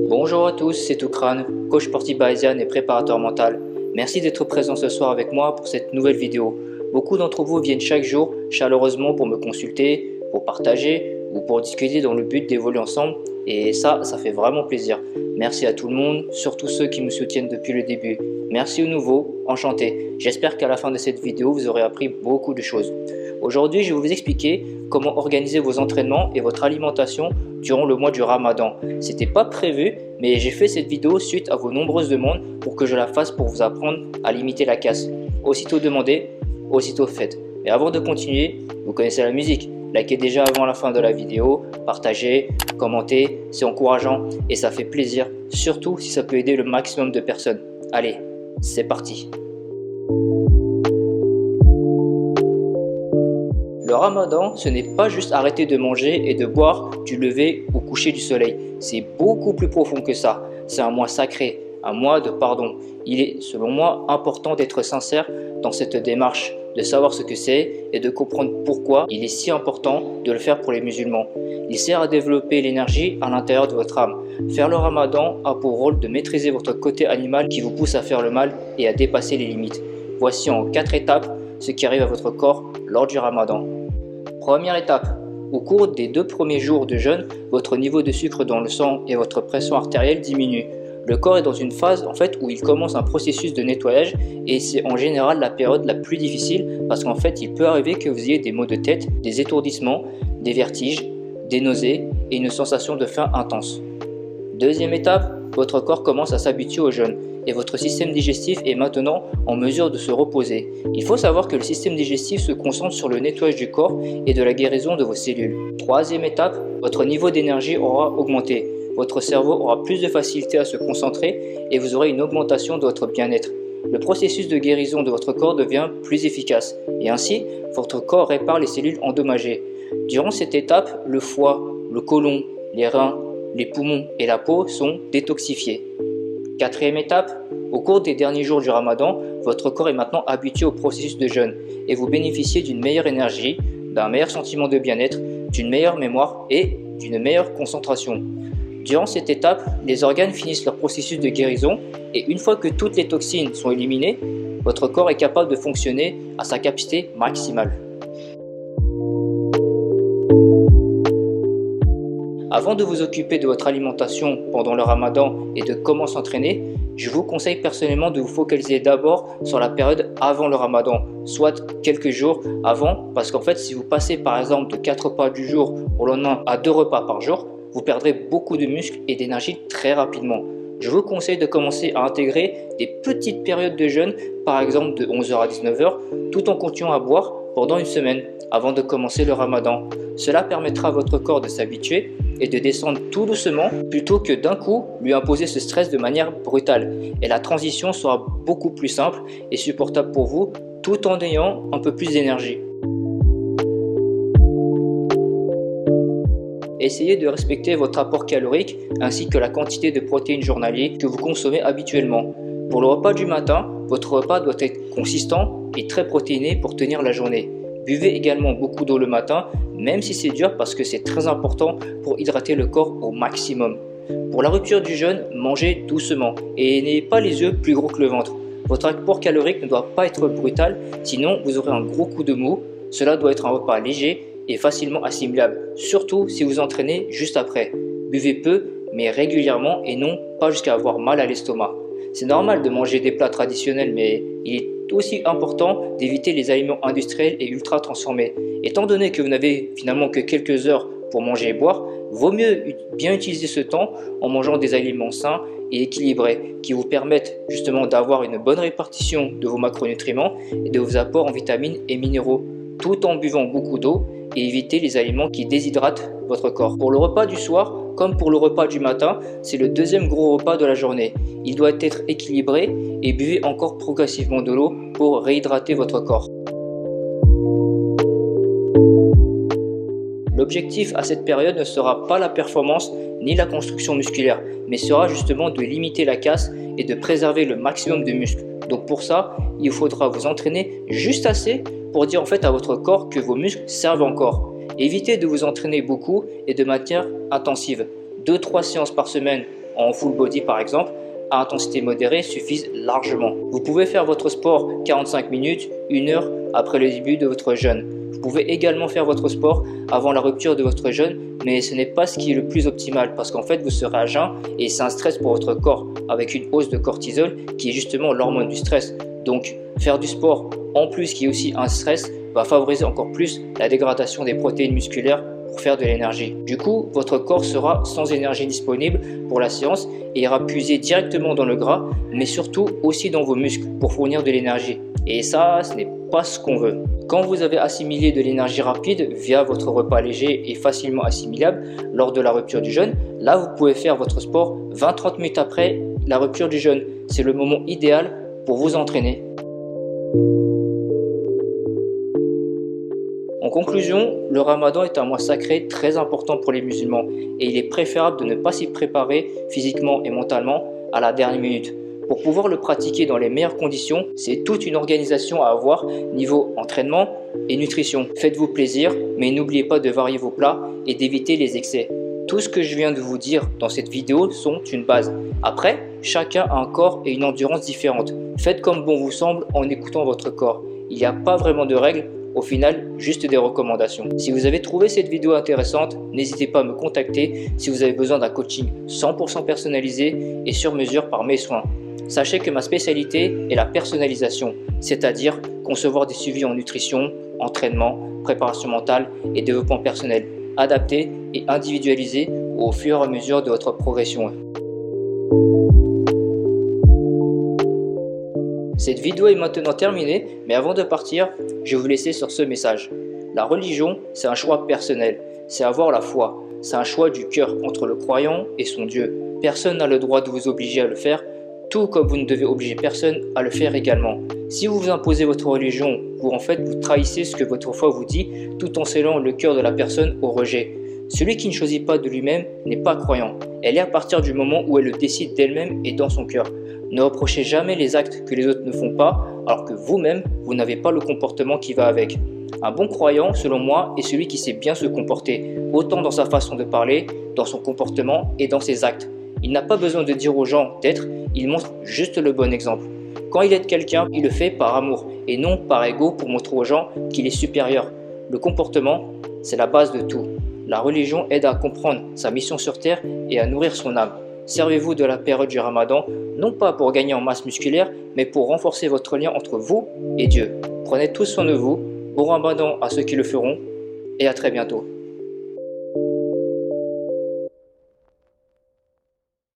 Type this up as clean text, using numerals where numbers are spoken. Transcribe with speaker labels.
Speaker 1: Bonjour à tous, c'est Toukran, coach sportif bayésien et préparateur mental. Merci d'être présent ce soir avec moi pour cette nouvelle vidéo. Beaucoup d'entre vous viennent chaque jour chaleureusement pour me consulter, pour partager ou pour discuter dans le but d'évoluer ensemble et ça fait vraiment plaisir. Merci à tout le monde, surtout ceux qui me soutiennent depuis le début. Merci aux nouveaux, enchanté. J'espère qu'à la fin de cette vidéo, vous aurez appris beaucoup de choses. Aujourd'hui, je vais vous expliquer comment organiser vos entraînements et votre alimentation durant le mois du Ramadan. C'était pas prévu, mais j'ai fait cette vidéo suite à vos nombreuses demandes pour que je la fasse pour vous apprendre à limiter la casse. Aussitôt demandé, aussitôt fait. Mais avant de continuer, vous connaissez la musique. Likez déjà avant la fin de la vidéo, partagez, commentez, c'est encourageant et ça fait plaisir, surtout si ça peut aider le maximum de personnes. Allez, c'est parti. Le Ramadan, ce n'est pas juste arrêter de manger et de boire du lever au coucher du soleil. C'est beaucoup plus profond que ça. C'est un mois sacré, un mois de pardon. Il est, selon moi, important d'être sincère dans cette démarche, de savoir ce que c'est et de comprendre pourquoi il est si important de le faire pour les musulmans. Il sert à développer l'énergie à l'intérieur de votre âme. Faire le Ramadan a pour rôle de maîtriser votre côté animal qui vous pousse à faire le mal et à dépasser les limites. Voici en 4 étapes ce qui arrive à votre corps lors du Ramadan. Première étape, au cours des 2 premiers jours de jeûne, votre niveau de sucre dans le sang et votre pression artérielle diminuent. Le corps est dans une phase où il commence un processus de nettoyage et c'est en général la période la plus difficile parce qu'en fait il peut arriver que vous ayez des maux de tête, des étourdissements, des vertiges, des nausées et une sensation de faim intense. Deuxième étape, votre corps commence à s'habituer au jeûne et votre système digestif est maintenant en mesure de se reposer. Il faut savoir que le système digestif se concentre sur le nettoyage du corps et de la guérison de vos cellules. Troisième étape, votre niveau d'énergie aura augmenté. Votre cerveau aura plus de facilité à se concentrer et vous aurez une augmentation de votre bien-être. Le processus de guérison de votre corps devient plus efficace et ainsi, votre corps répare les cellules endommagées. Durant cette étape, le foie, le côlon, les reins, les poumons et la peau sont détoxifiés. Quatrième étape, au cours des derniers jours du Ramadan, votre corps est maintenant habitué au processus de jeûne et vous bénéficiez d'une meilleure énergie, d'un meilleur sentiment de bien-être, d'une meilleure mémoire et d'une meilleure concentration. Durant cette étape, les organes finissent leur processus de guérison et une fois que toutes les toxines sont éliminées, votre corps est capable de fonctionner à sa capacité maximale. Avant de vous occuper de votre alimentation pendant le Ramadan et de comment s'entraîner, je vous conseille personnellement de vous focaliser d'abord sur la période avant le Ramadan, soit quelques jours avant, parce qu'en fait si vous passez par exemple de 4 repas du jour au lendemain à 2 repas par jour, vous perdrez beaucoup de muscles et d'énergie très rapidement. Je vous conseille de commencer à intégrer des petites périodes de jeûne, par exemple de 11h à 19h, tout en continuant à boire pendant une semaine avant de commencer le Ramadan. Cela permettra à votre corps de s'habituer et de descendre tout doucement plutôt que d'un coup lui imposer ce stress de manière brutale. Et la transition sera beaucoup plus simple et supportable pour vous tout en ayant un peu plus d'énergie. Essayez de respecter votre apport calorique ainsi que la quantité de protéines journalier que vous consommez habituellement. Pour le repas du matin, votre repas doit être consistant et très protéiné pour tenir la journée. Buvez également beaucoup d'eau le matin, même si c'est dur parce que c'est très important pour hydrater le corps au maximum. Pour la rupture du jeûne, mangez doucement et n'ayez pas les yeux plus gros que le ventre. Votre apport calorique ne doit pas être brutal, sinon vous aurez un gros coup de mou. Cela doit être un repas léger et facilement assimilable, surtout si vous entraînez juste après. Buvez peu, mais régulièrement et non pas jusqu'à avoir mal à l'estomac. C'est normal de manger des plats traditionnels, mais il est aussi important d'éviter les aliments industriels et ultra transformés. Étant donné que vous n'avez finalement que quelques heures pour manger et boire, vaut mieux bien utiliser ce temps en mangeant des aliments sains et équilibrés qui vous permettent justement d'avoir une bonne répartition de vos macronutriments et de vos apports en vitamines et minéraux, tout en buvant beaucoup d'eau et éviter les aliments qui déshydratent votre corps. Pour le repas du soir, comme pour le repas du matin, c'est le deuxième gros repas de la journée. Il doit être équilibré et buvez encore progressivement de l'eau pour réhydrater votre corps. L'objectif à cette période ne sera pas la performance ni la construction musculaire, mais sera justement de limiter la casse et de préserver le maximum de muscles. Donc pour ça, il faudra vous entraîner juste assez pour dire en fait à votre corps que vos muscles servent encore. Évitez de vous entraîner beaucoup et de manière intensive. 2-3 séances par semaine en full body par exemple, à intensité modérée suffisent largement. Vous pouvez faire votre sport 45 minutes, 1 heure après le début de votre jeûne. Vous pouvez également faire votre sport avant la rupture de votre jeûne, mais ce n'est pas ce qui est le plus optimal parce qu'en fait vous serez à jeun et c'est un stress pour votre corps avec une hausse de cortisol qui est justement l'hormone du stress. Donc faire du sport en plus qui est aussi un stress va favoriser encore plus la dégradation des protéines musculaires pour faire de l'énergie. Du coup, votre corps sera sans énergie disponible pour la séance et ira puiser directement dans le gras, mais surtout aussi dans vos muscles pour fournir de l'énergie. Et ça, ce n'est pas ce qu'on veut. Quand vous avez assimilé de l'énergie rapide via votre repas léger et facilement assimilable lors de la rupture du jeûne, là vous pouvez faire votre sport 20-30 minutes après la rupture du jeûne. C'est le moment idéal pour vous entraîner. En conclusion, le ramadan est un mois sacré très important pour les musulmans et il est préférable de ne pas s'y préparer physiquement et mentalement à la dernière minute. Pour pouvoir le pratiquer dans les meilleures conditions, c'est toute une organisation à avoir niveau entraînement et nutrition. Faites-vous plaisir, mais n'oubliez pas de varier vos plats et d'éviter les excès. Tout ce que je viens de vous dire dans cette vidéo sont une base. Après, chacun a un corps et une endurance différentes. Faites comme bon vous semble en écoutant votre corps. Il n'y a pas vraiment de règles. Au final, juste des recommandations. Si vous avez trouvé cette vidéo intéressante, n'hésitez pas à me contacter si vous avez besoin d'un coaching 100% personnalisé et sur mesure par mes soins. Sachez que ma spécialité est la personnalisation, c'est-à-dire concevoir des suivis en nutrition, entraînement, préparation mentale et développement personnel, adaptés et individualisés au fur et à mesure de votre progression. Cette vidéo est maintenant terminée, mais avant de partir, je vais vous laisser sur ce message. La religion, c'est un choix personnel, c'est avoir la foi, c'est un choix du cœur entre le croyant et son Dieu. Personne n'a le droit de vous obliger à le faire, tout comme vous ne devez obliger personne à le faire également. Si vous vous imposez votre religion, vous trahissez ce que votre foi vous dit, tout en scellant le cœur de la personne au rejet. Celui qui ne choisit pas de lui-même n'est pas croyant. Elle est à partir du moment où elle le décide d'elle-même et dans son cœur. Ne reprochez jamais les actes que les autres ne font pas, alors que vous-même, vous n'avez pas le comportement qui va avec. Un bon croyant, selon moi, est celui qui sait bien se comporter, autant dans sa façon de parler, dans son comportement et dans ses actes. Il n'a pas besoin de dire aux gens d'être, il montre juste le bon exemple. Quand il aide quelqu'un, il le fait par amour et non par ego pour montrer aux gens qu'il est supérieur. Le comportement, c'est la base de tout. La religion aide à comprendre sa mission sur terre et à nourrir son âme. Servez-vous de la période du Ramadan, non pas pour gagner en masse musculaire, mais pour renforcer votre lien entre vous et Dieu. Prenez tous soin de vous, bon Ramadan à ceux qui le feront, et à très bientôt.